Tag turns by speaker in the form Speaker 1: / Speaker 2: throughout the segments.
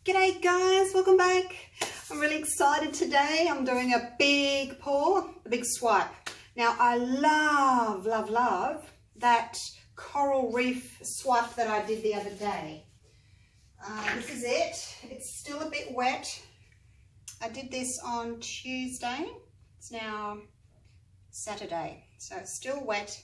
Speaker 1: G'day guys, welcome back. I'm really excited today. I'm doing a big pour, a big swipe. Now I love that coral reef swipe that I did the other day. This is it. It's still a bit wet. I did this on Tuesday. It's now Saturday, so it's still wet.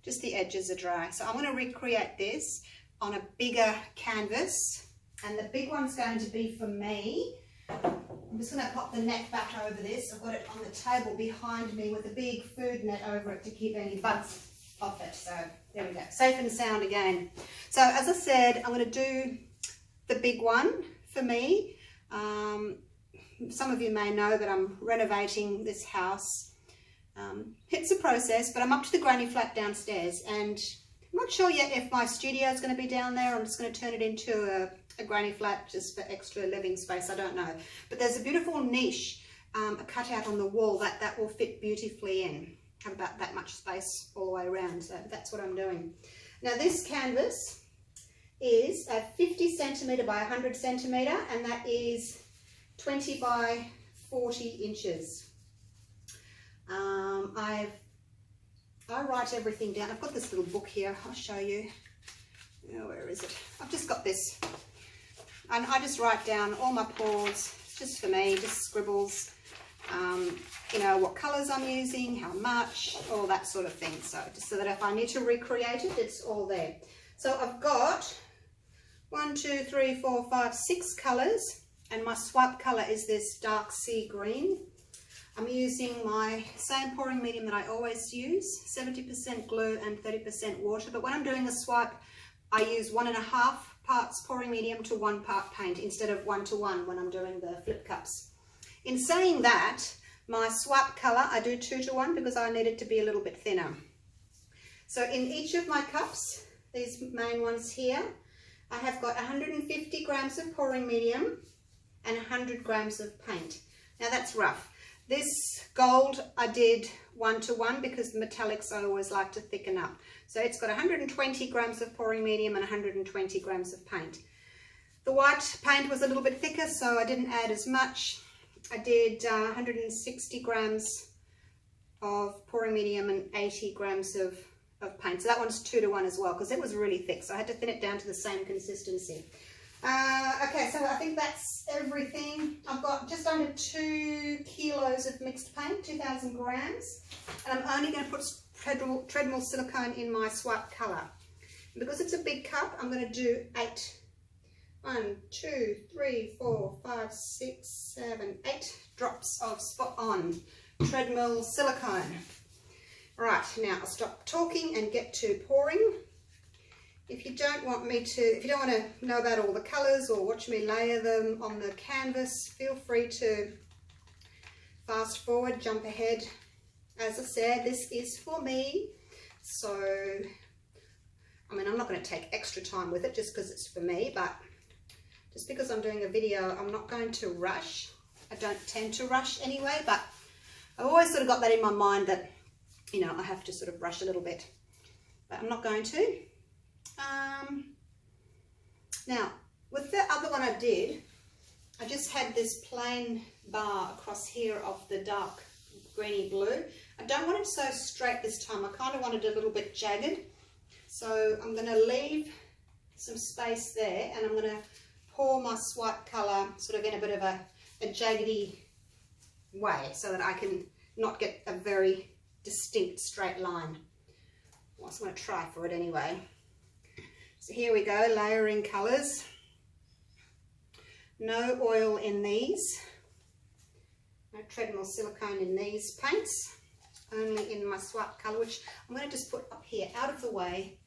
Speaker 1: Just the edges are dry. So I'm going to recreate this on a bigger canvas. And the big one's going to be for me. I'm just going to pop the net back over this. I've got it on the table behind me with a big food net over it to keep any bugs off it. So there we go. Safe and sound again. So as I said, I'm going to do the big one for me. Some of you may know that I'm renovating this house. It's a process, but I'm up to the granny flat downstairs and I'm not sure yet if my studio is going to be down there. I'm just going to turn it into a granny flat just for extra living space. I don't know. But there's a beautiful niche, a cutout on the wall that will fit beautifully in. Have about that much space all the way around. So that's what I'm doing. Now this canvas is a 50 centimetre by 100 centimetre and that is 20 by 40 inches. I write everything down. I've got this little book here. I'll show you. Oh, where is it? I've just got this. And I just write down all my pours. It's just for me, just scribbles. You know, what colours I'm using, how much, all that sort of thing. So just so that if I need to recreate it, it's all there. So I've got 1, 2, 3, 4, 5, 6 colours. And my swipe colour is this dark sea green. I'm using my same pouring medium that I always use, 70% glue and 30% water. But when I'm doing a swipe, I use 1.5 parts pouring medium to 1 part paint instead of 1 to 1 when I'm doing the flip cups. In saying that, my swipe colour, I do 2 to 1 because I need it to be a little bit thinner. So in each of my cups, these main ones here, I have got 150 grams of pouring medium and 100 grams of paint. Now that's rough. This gold I did 1 to 1 because the metallics I always like to thicken up. So it's got 120 grams of pouring medium and 120 grams of paint. The white paint was a little bit thicker, so I didn't add as much. I did 160 grams of pouring medium and 80 grams of paint. So that one's 2 to 1 as well because it was really thick. So I had to thin it down to the same consistency. Okay, so I think that's everything. I've got just under 2 kilos of mixed paint, 2,000 grams. And I'm only going to put treadmill silicone in my swipe colour. And because it's a big cup, I'm going to do 8. 1, 2, 3, 4, 5, 6, 7, 8 drops of spot on treadmill silicone. Right, now I'll stop talking and get to pouring. If you don't want to know about all the colours or watch me layer them on the canvas, feel free to fast forward, jump ahead. As I said, this is for me, so I mean I'm not going to take extra time with it just because it's for me, but just because I'm doing a video I'm not going to rush. I don't tend to rush anyway, but I've always sort of got that in my mind that, you know, I have to sort of rush a little bit, but I'm not going to. Now with the other one I did, I just had this plain bar across here of the dark greeny blue. I don't want it so straight this time. I kind of want it a little bit jagged. So I'm going to leave some space there and I'm going to pour my swipe colour sort of in a bit of a jaggedy way so that I can not get a very distinct straight line. Well, I'm going to try for it anyway. So here we go, layering colours. No oil in these. No treadmill silicone in these paints. Only in my swipe colour, which I'm going to just put up here, out of the way,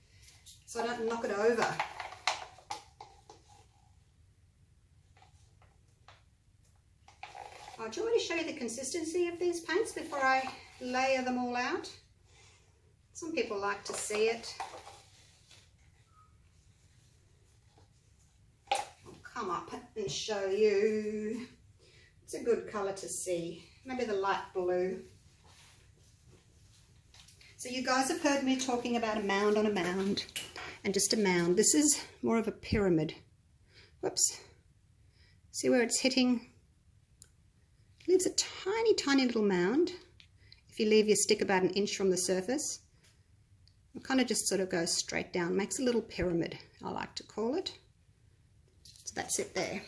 Speaker 1: so I don't knock it over. Oh, do you want me to show you the consistency of these paints before I layer them all out? Some people like to see it. Come up and show you. It's a good colour to see. Maybe the light blue. So you guys have heard me talking about a mound on a mound and just a mound. This is more of a pyramid. Whoops. See where it's hitting? It leaves a tiny, tiny little mound. If you leave your stick about an inch from the surface, it kind of just sort of goes straight down, makes a little pyramid, I like to call it. So that's it there.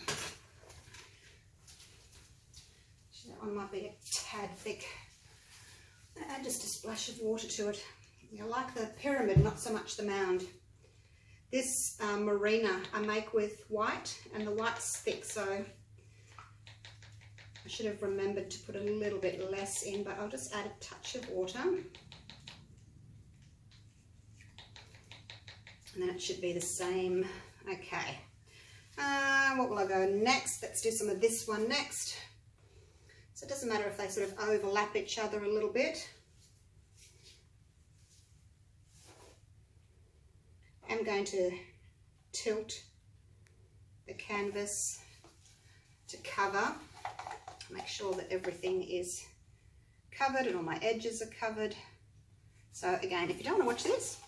Speaker 1: So that one might be a tad thick. Add just a splash of water to it. I like the pyramid, not so much the mound. This Marina I make with white, and the white's thick, so I should have remembered to put a little bit less in, but I'll just add a touch of water. And then it should be the same. Okay. What will I go next? Let's do some of this one next. So it doesn't matter if they sort of overlap each other a little bit. I'm going to tilt the canvas to cover. Make sure that everything is covered and all my edges are covered. So again, if you don't want to watch this,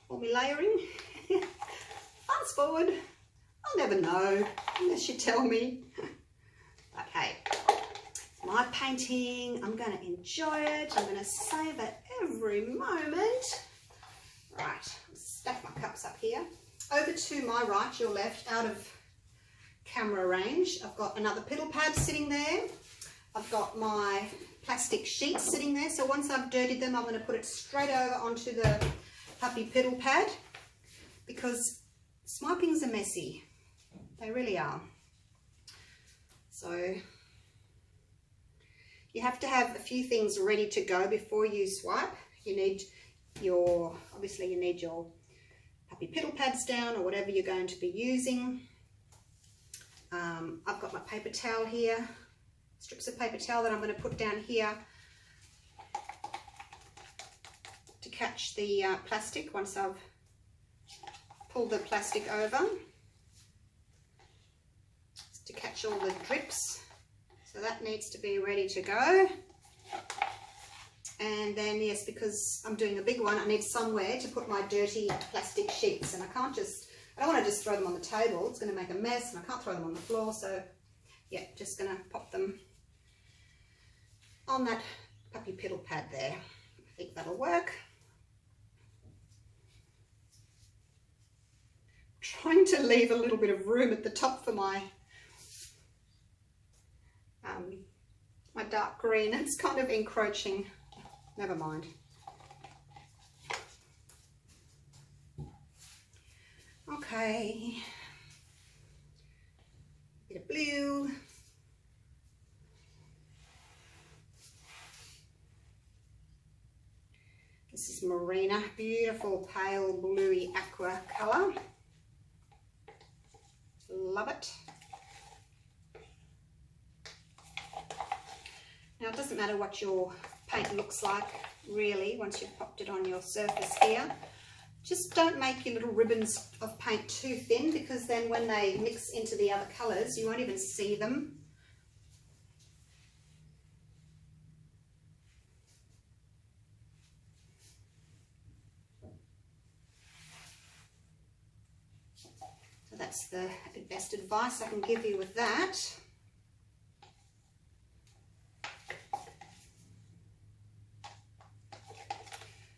Speaker 1: or me layering, fast forward. I'll never know unless you tell me. But hey, my painting, I'm going to enjoy it. I'm going to savor every moment. Right, stack my cups up here. Over to my right, your left, out of camera range, I've got another piddle pad sitting there. I've got my plastic sheets sitting there. So once I've dirtied them, I'm going to put it straight over onto the puppy piddle pad, because swipings are messy. They really are. So you have to have a few things ready to go before you swipe. You need obviously you need your puppy piddle pads down, or whatever you're going to be using. I've got my paper towel here, strips of paper towel that I'm going to put down here to catch the plastic once I've pulled the plastic over, to catch all the drips. So that needs to be ready to go. And then, yes, because I'm doing a big one, I need somewhere to put my dirty plastic sheets, and I don't want to just throw them on the table. It's going to make a mess, and I can't throw them on the floor. So yeah, just going to pop them on that puppy piddle pad there. I think that'll work. Trying to leave a little bit of room at the top for my my dark green. It's kind of encroaching. Never mind. Okay. Bit of blue. This is Marina, beautiful pale bluey aqua colour. Love it. Now it doesn't matter what your paint looks like really once you've popped it on your surface here. Just don't make your little ribbons of paint too thin, because then when they mix into the other colours you won't even see them. So that's the best advice I can give you with that.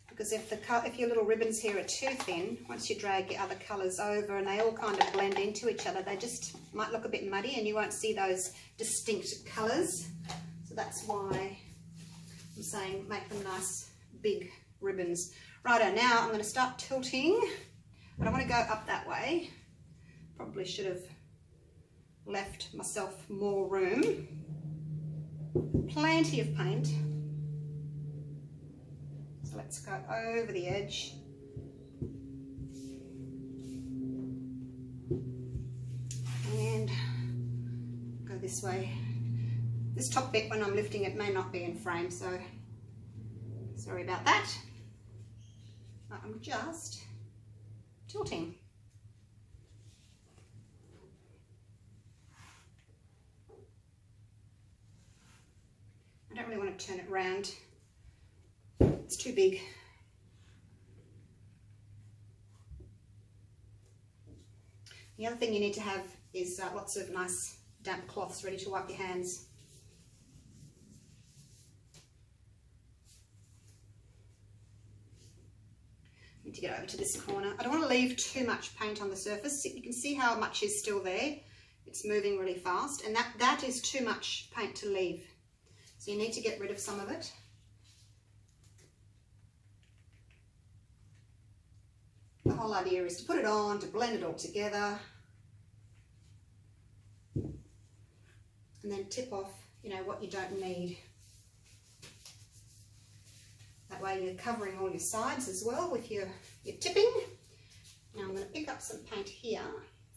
Speaker 1: Because if your little ribbons here are too thin, once you drag your other colours over and they all kind of blend into each other, they just might look a bit muddy and you won't see those distinct colours. So that's why I'm saying make them nice big ribbons. Righto, now I'm going to start tilting, but I want to go up that way. Probably should have left myself more room. Plenty of paint. So let's go over the edge. And go this way. This top bit, when I'm lifting it, may not be in frame, so sorry about that. But I'm just tilting. I don't really want to turn it round. It's too big. The other thing you need to have is lots of nice damp cloths ready to wipe your hands. Need to get over to this corner. I don't want to leave too much paint on the surface. You can see how much is still there. It's moving really fast, and that is too much paint to leave. So you need to get rid of some of it. The whole idea is to put it on, to blend it all together, and then tip off, you know, what you don't need. That way you're covering all your sides as well with your tipping. Now I'm going to pick up some paint here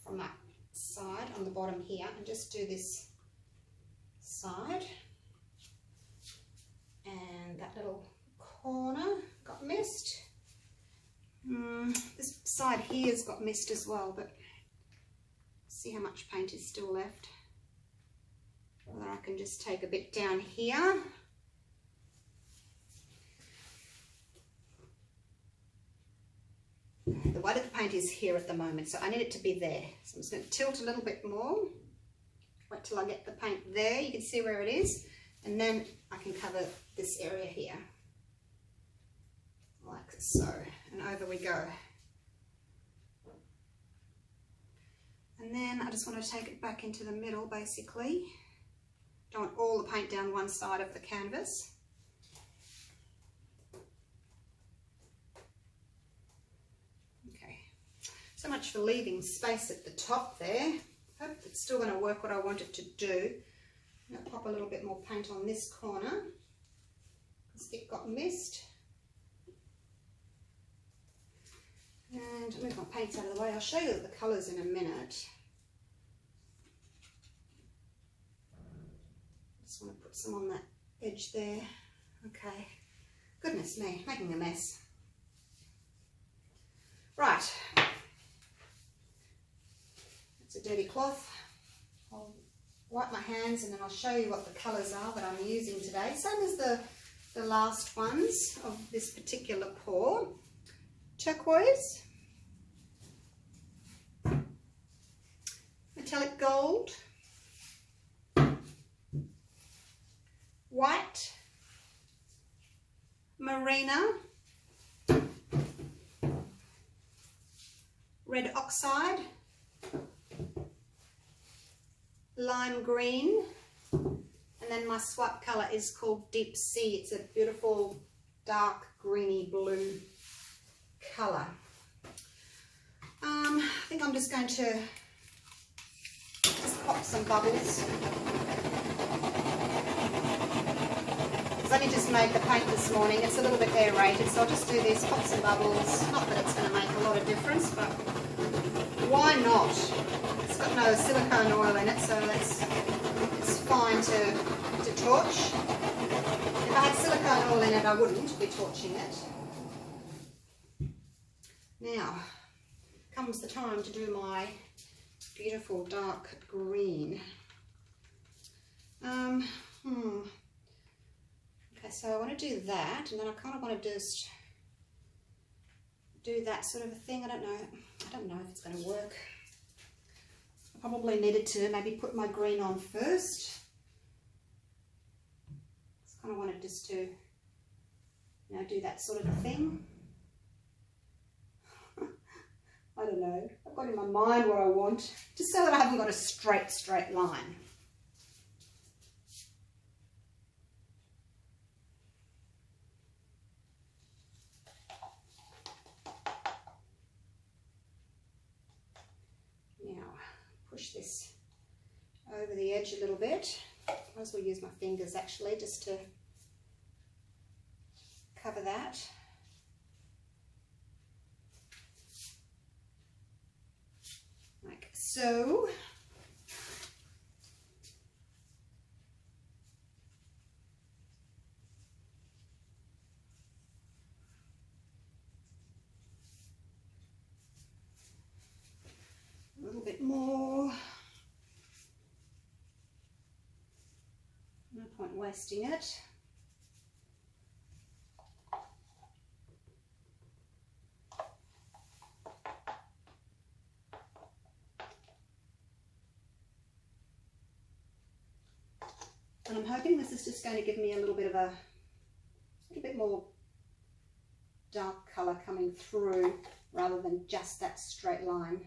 Speaker 1: from that side on the bottom here and just do this side. And that little corner got missed. This side here's got missed as well, but see how much paint is still left. Whether I can just take a bit down here. The weight of the paint is here at the moment, so I need it to be there. So I'm just going to tilt a little bit more. Wait till I get the paint there. You can see where it is. And then I can cover this area here. Like so. And over we go. And then I just want to take it back into the middle, basically. Don't want all the paint down one side of the canvas. So much for leaving space at the top there. Hope it's still going to work what I want it to do. I'm going to pop a little bit more paint on this corner because it got missed. And move my paints out of the way. I'll show you the colours in a minute. Just want to put some on that edge there. Okay. Goodness me, making a mess. Right. It's a dirty cloth. I'll wipe my hands and then I'll show you what the colours are that I'm using today. Same as the last ones of this particular pour. Turquoise, metallic gold, white, marina, red oxide, lime green, and then my swipe colour is called Deep Sea. It's a beautiful dark greeny blue colour. I think I'm just going to just pop some bubbles. I've only just made the paint this morning. It's a little bit aerated, so I'll just do this, pop some bubbles. Not that it's going to make a lot of difference, but why not? It's got no silicone oil in it, so it's fine to torch. If I had silicone oil in it, I wouldn't be torching it. Now comes the time to do my beautiful dark green. Okay, so I want to do that, and then I kind of want to just do that sort of a thing. I don't know if it's going to work. I probably needed to maybe put my green on first. I kind of wanted just to, do that sort of a thing. I don't know. I've got in my mind what I want, just so that I haven't got a straight line. Now, push this over the edge a little bit. I might as well use my fingers actually, just to cover that. Like so. A little bit more. No point wasting it. And I'm hoping this is just going to give me a little bit more dark colour coming through rather than just that straight line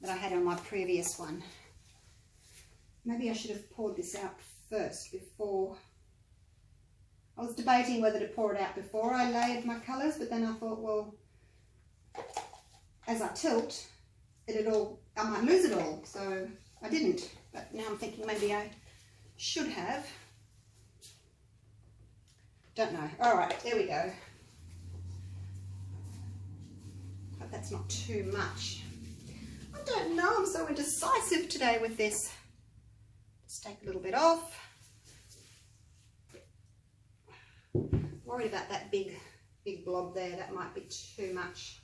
Speaker 1: that I had on my previous one. Maybe I should have poured this out first before. I was debating whether to pour it out before I layered my colours, but then I thought, well, as I tilt, I might lose it all, so I didn't. But now I'm thinking maybe I should have. Don't know. All right, there we go. Hope that's not too much. I don't know, I'm so indecisive today with this. Just take a little bit off. Worried about that big blob there, that might be too much.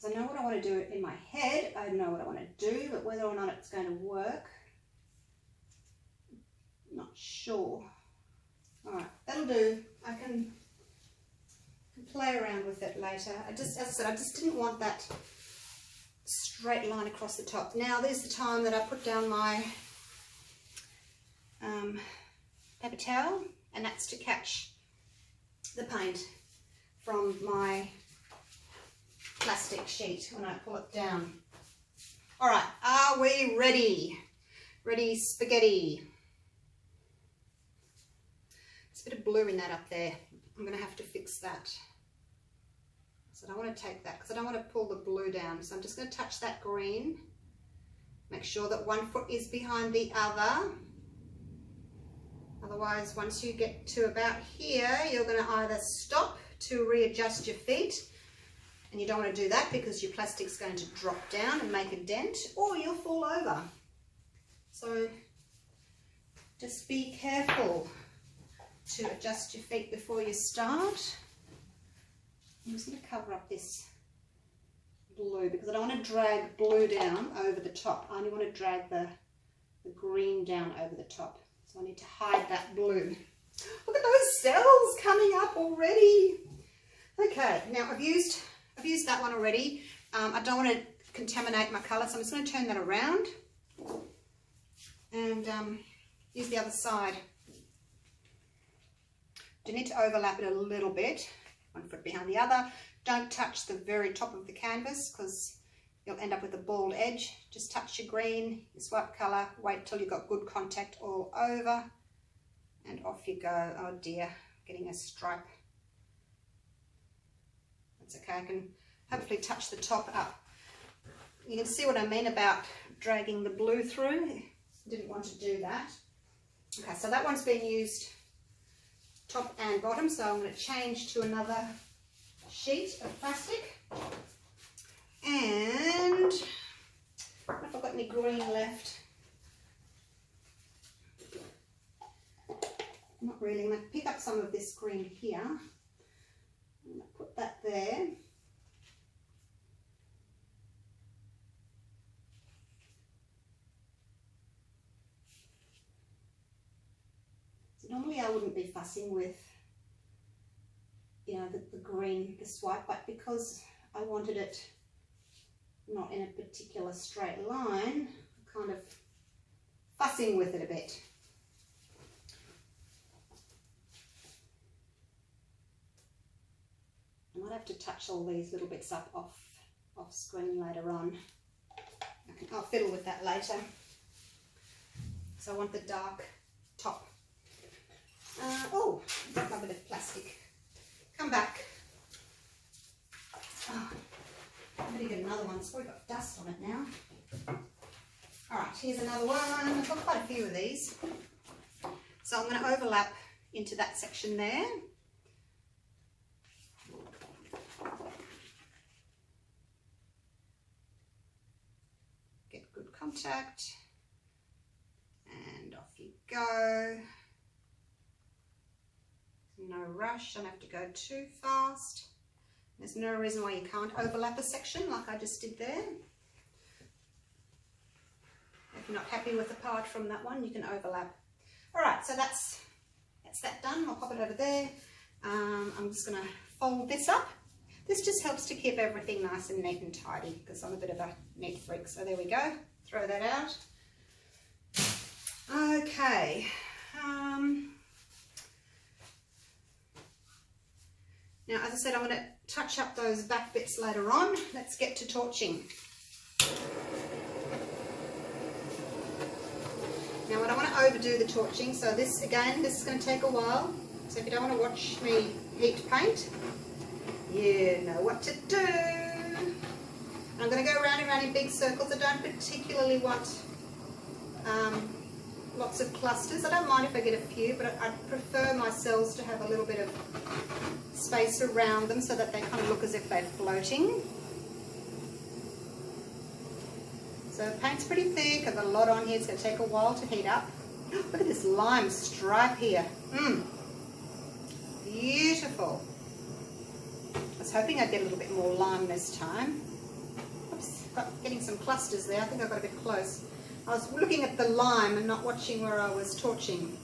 Speaker 1: I know what I want to do in my head, I know what I want to do, but whether or not it's going to work, I'm not sure. Alright, that'll do. I can play around with it later. As I said, I just didn't want that straight line across the top. Now there's the time that I put down my paper towel, and that's to catch the paint from my plastic sheet when I pull it down. All right, are we ready? Ready spaghetti. There's a bit of blue in that up there. I'm going to have to fix that. So I don't want to take that because I don't want to pull the blue down. So I'm just going to touch that green. Make sure that one foot is behind the other. Otherwise, once you get to about here, you're going to either stop to readjust your feet, and you don't want to do that because your plastic's going to drop down and make a dent, or you'll fall over. So just be careful to adjust your feet before you start. I'm just going to cover up this blue because I don't want to drag blue down over the top. I only want to drag the green down over the top. So I need to hide that blue. Look at those cells coming up already. Okay, now I've used that one already. I don't want to contaminate my colour, so I'm just going to turn that around and use the other side. Do need to overlap it a little bit, one foot behind the other. Don't touch the very top of the canvas because you'll end up with a bald edge. Just touch your green, your swipe colour, wait till you've got good contact all over, and off you go. Oh dear, getting a stripe. That's okay, I can hopefully touch the top up. You can see what I mean about dragging the blue through. Didn't want to do that. Okay, so that one's been used top and bottom, so I'm going to change to another sheet of plastic. And I don't know if I've got any green left. Not really. I'm going to pick up some of this green here. I'm going to put that there. So normally I wouldn't be fussing with, you know, the green, the swipe, but because I wanted it not in a particular straight line, I'm kind of fussing with it a bit. I might have to touch all these little bits up off screen later on. I'll fiddle with that later. So I want the dark top. Oh, got my bit of plastic. Come back. Oh, I'm going to get another one. It's probably got dust on it now. Alright, here's another one. I've got quite a few of these. So I'm going to overlap into that section there. Get good contact. And off you go. No rush, don't have to go too fast. There's no reason why you can't overlap a section like I just did there. If you're not happy with the part from that one, you can overlap. All right, so that's that done. I'll pop it over there. I'm just going to fold this up. This just helps to keep everything nice and neat and tidy because I'm a bit of a neat freak. So there we go. Throw that out. Okay. Now, as I said, I'm going to touch up those back bits later on. Let's get to torching. Now, I don't want to overdo the torching, so this is going to take a while. So if you don't want to watch me heat paint, you know what to do. I'm going to go around and around in big circles. I don't particularly want lots of clusters. I don't mind if I get a few, but I prefer my cells to have a little bit of space around them so that they kind of look as if they're floating. So the paint's pretty thick. I've got a lot on here. It's going to take a while to heat up. Look at this lime stripe here. Beautiful. I was hoping I'd get a little bit more lime this time. Oops, getting some clusters there. I think I got a bit close. I was looking at the lime and not watching where I was torching.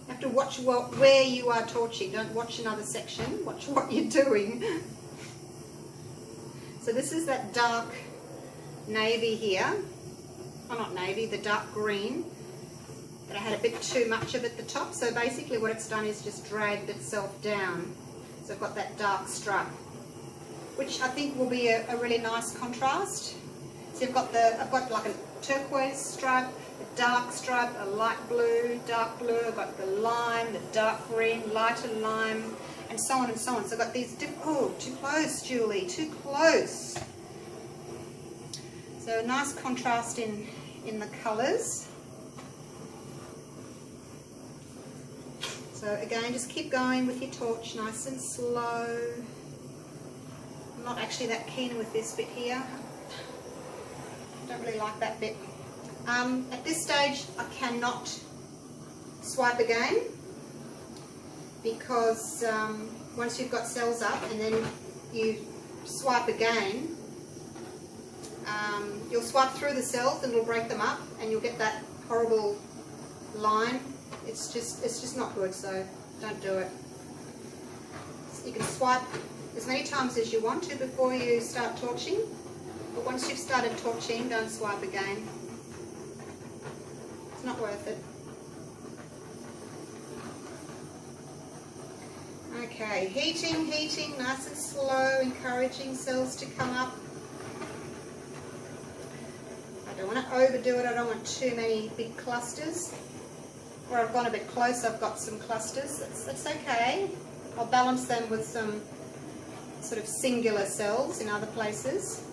Speaker 1: You have to watch where you are torching. Don't watch another section. Watch what you're doing. So this is that dark navy here. Oh, not navy, the dark green. But I had a bit too much of it at the top. So basically what it's done is just dragged itself down. So I've got that dark stripe, which I think will be a really nice contrast. So I've got like a turquoise stripe, a dark stripe, a light blue, dark blue. I've got the lime, the dark green, lighter lime, and so on and so on. So I've got these oh, too close, Julie, too close. So a nice contrast in the colours. So again, just keep going with your torch, nice and slow. I'm not actually that keen with this bit here. Don't really like that bit. At this stage, I cannot swipe again because once you've got cells up and then you swipe again, you'll swipe through the cells and it'll break them up and you'll get that horrible line. It's just not good, so don't do it. You can swipe as many times as you want to before you start torching. But once you've started torching, don't swipe again. It's not worth it. Okay, heating, nice and slow, encouraging cells to come up. I don't want to overdo it, I don't want too many big clusters. Where I've gone a bit close, I've got some clusters. That's okay. I'll balance them with some sort of singular cells in other places.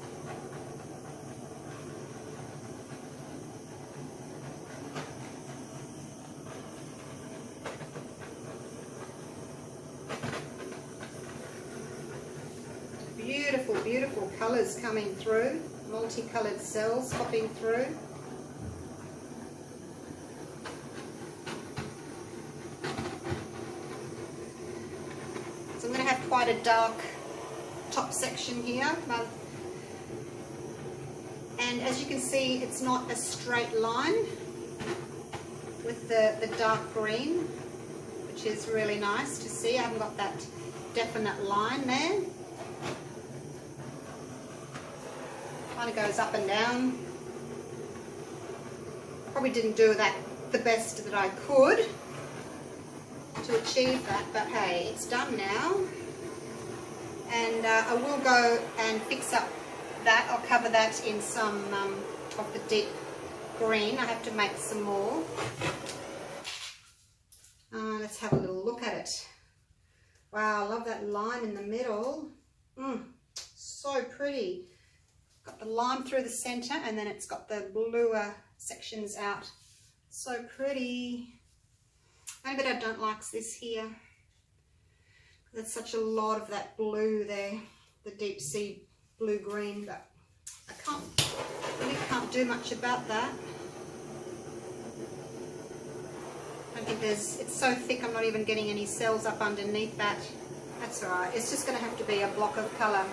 Speaker 1: Beautiful, beautiful colours coming through, multicoloured cells popping through. So I'm going to have quite a dark top section here. And as you can see, it's not a straight line with the dark green, which is really nice to see. I haven't got that definite line there. Kind of goes up and down. Probably didn't do that the best that I could to achieve that, but hey, it's done now. And I will go and fix up that. I'll cover that in some of the deep green. I have to make some more. Let's have a little look at it. Wow, I love that line in the middle. So pretty. Got the lime through the center and then it's got the bluer sections out. So pretty. Only bit I don't like is this here. There's such a lot of that blue there, the deep sea blue-green, but I really can't do much about that. I think it's so thick I'm not even getting any cells up underneath that. That's all right. It's just going to have to be a block of colour.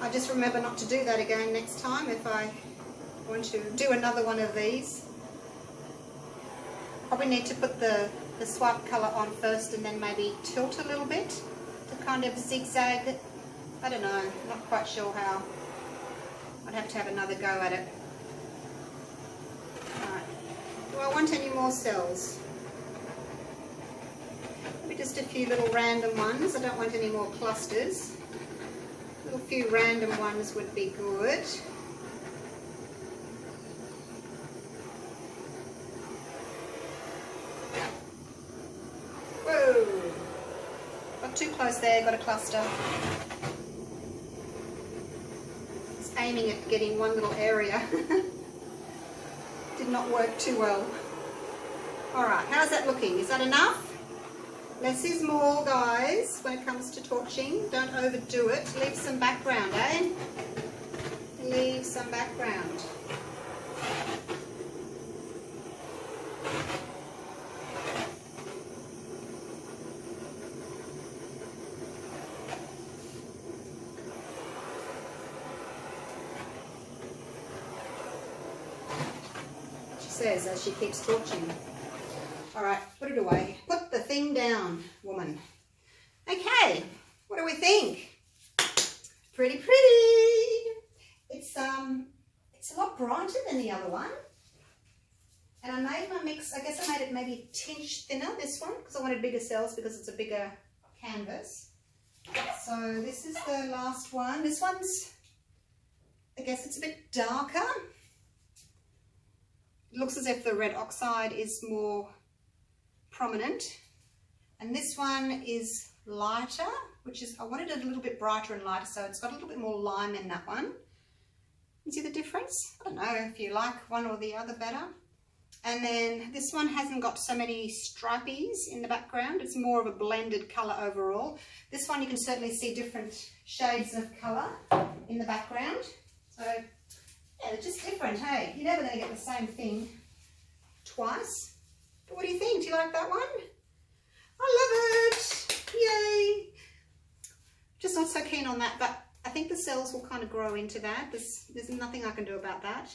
Speaker 1: I just remember not to do that again next time if I want to do another one of these. Probably need to put the swipe colour on first and then maybe tilt a little bit to kind of zigzag it. I don't know, not quite sure how. I'd have to have another go at it. Alright, do I want any more cells? Maybe just a few little random ones. I don't want any more clusters. A few random ones would be good. Whoa! Got too close there, got a cluster. Just aiming at getting one little area. Did not work too well. Alright, how's that looking? Is that enough? Less is more, guys, when it comes to torching. Don't overdo it. Leave some background, eh? Leave some background. She says as she keeps torching. Alright, put it away. Put the thing down, woman. Okay, what do we think? Pretty pretty. It's a lot brighter than the other one. And I made my mix, I guess I made it maybe a tinge thinner, this one, because I wanted bigger cells because it's a bigger canvas. So this is the last one. This one's, I guess it's a bit darker. It looks as if the red oxide is more prominent, and this one is lighter, which is, I wanted it a little bit brighter and lighter, so it's got a little bit more lime in that one. You see the difference? I don't know if you like one or the other better. And then this one hasn't got so many stripies in the background. It's more of a blended colour overall. This one you can certainly see different shades of colour in the background. So yeah, they're just different, hey? You're never going to get the same thing twice. But what do you think? Do you like that one? I love it! Yay! Just not so keen on that, but I think the cells will kind of grow into that. There's nothing I can do about that.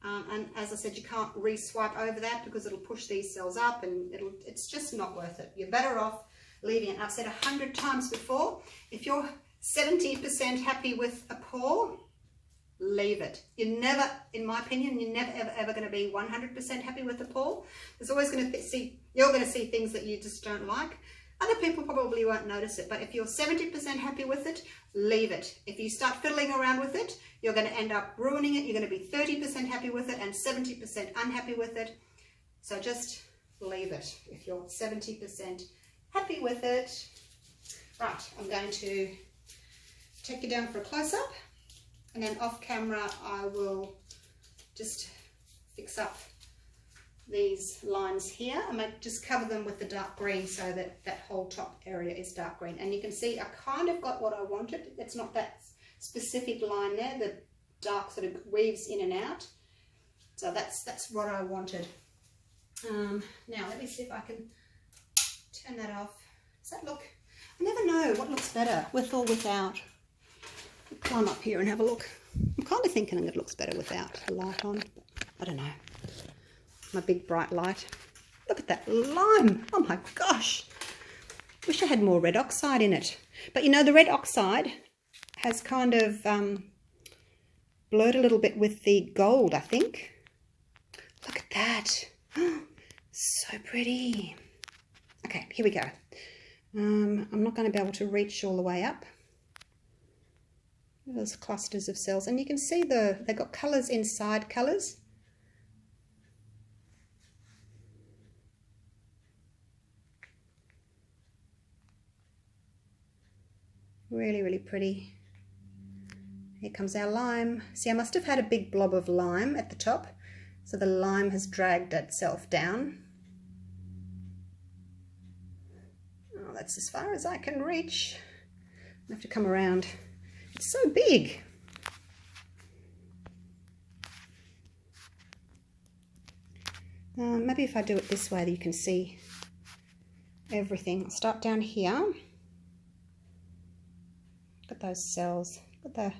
Speaker 1: And as I said, you can't re-swipe over that because it'll push these cells up and it's just not worth it. You're better off leaving it. I've said 100 times before, if you're 70% happy with a pour, leave it. You're never, in my opinion, you're never ever going to be 100% happy with the pour. There's always going to see, you're going to see things that you just don't like. Other people probably won't notice it, but if you're 70% happy with it, leave it. If you start fiddling around with it, you're going to end up ruining it. You're going to be 30% happy with it and 70% unhappy with it. So just leave it if you're 70% happy with it. Right, I'm going to take you down for a close-up. And then off camera, I will just fix up these lines here. I might just cover them with the dark green so that that whole top area is dark green. And you can see I kind of got what I wanted. It's not that specific line there. The dark sort of weaves in and out. So that's what I wanted. Now let me see if I can turn that off. Does that look? I never know what looks better, with or without. Climb up here and have a look. I'm kind of thinking it looks better without the light on. I don't know. My big bright light. Look at that lime. Oh my gosh. Wish I had more red oxide in it. But you know, the red oxide has kind of blurred a little bit with the gold, I think. Look at that. So pretty. Okay, here we go. I'm not going to be able to reach all the way up. Those clusters of cells, and you can see they've got colours inside colours. Really, really pretty. Here comes our lime. See, I must have had a big blob of lime at the top, so the lime has dragged itself down. Oh, that's as far as I can reach. I have to come around. It's so big. Maybe if I do it this way, you can see everything. I'll start down here. those cells. Got the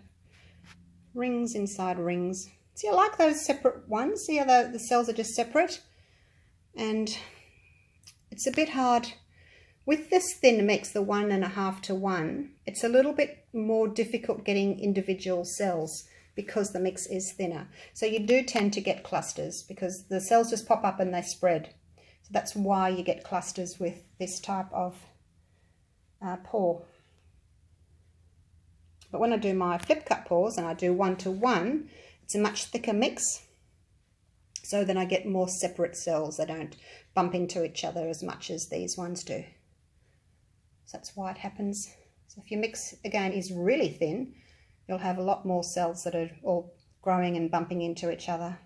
Speaker 1: rings inside rings. See, I like those separate ones. See how the cells are just separate? And it's a bit hard. With this thin mix, the 1.5 to 1, it's a little bit more difficult getting individual cells because the mix is thinner. So you do tend to get clusters because the cells just pop up and they spread. So that's why you get clusters with this type of pour. But when I do my flip cut pours and I do 1 to 1, it's a much thicker mix. So then I get more separate cells. They don't bump into each other as much as these ones do. So that's why it happens. So if your mix, again, is really thin, you'll have a lot more cells that are all growing and bumping into each other,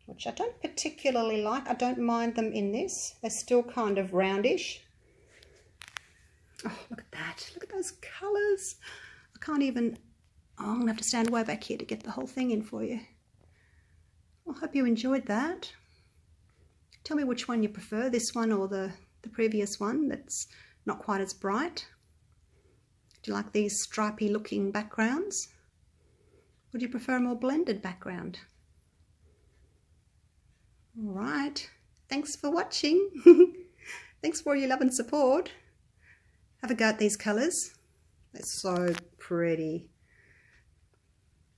Speaker 1: which I don't particularly like. I don't mind them in this. They're still kind of roundish. Oh, look at that. Look at those colours. I can't even... Oh, I'm going to have to stand way back here to get the whole thing in for you. I hope you enjoyed that. Tell me which one you prefer, this one or the previous one that's not quite as bright. Do you like these stripy looking backgrounds? Or do you prefer a more blended background? All right. Thanks for watching. Thanks for your love and support. Have a go at these colours. They're so pretty.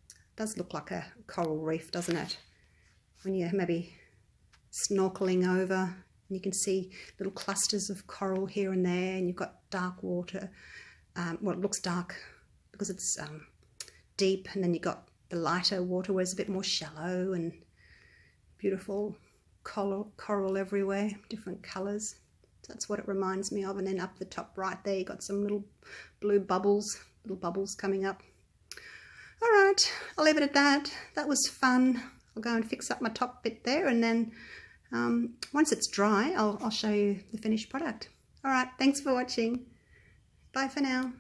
Speaker 1: It does look like a coral reef, doesn't it? When you're maybe snorkeling over and you can see little clusters of coral here and there, and you've got dark water. Well, it looks dark because it's deep, and then you've got the lighter water where it's a bit more shallow, and beautiful coral everywhere, different colours. So that's what it reminds me of. And then up the top right there, you've got some little blue bubbles, little bubbles coming up. All right, I'll leave it at that. That was fun. I'll go and fix up my top bit there, and then once it's dry, I'll show you the finished product. All right, thanks for watching. Bye for now.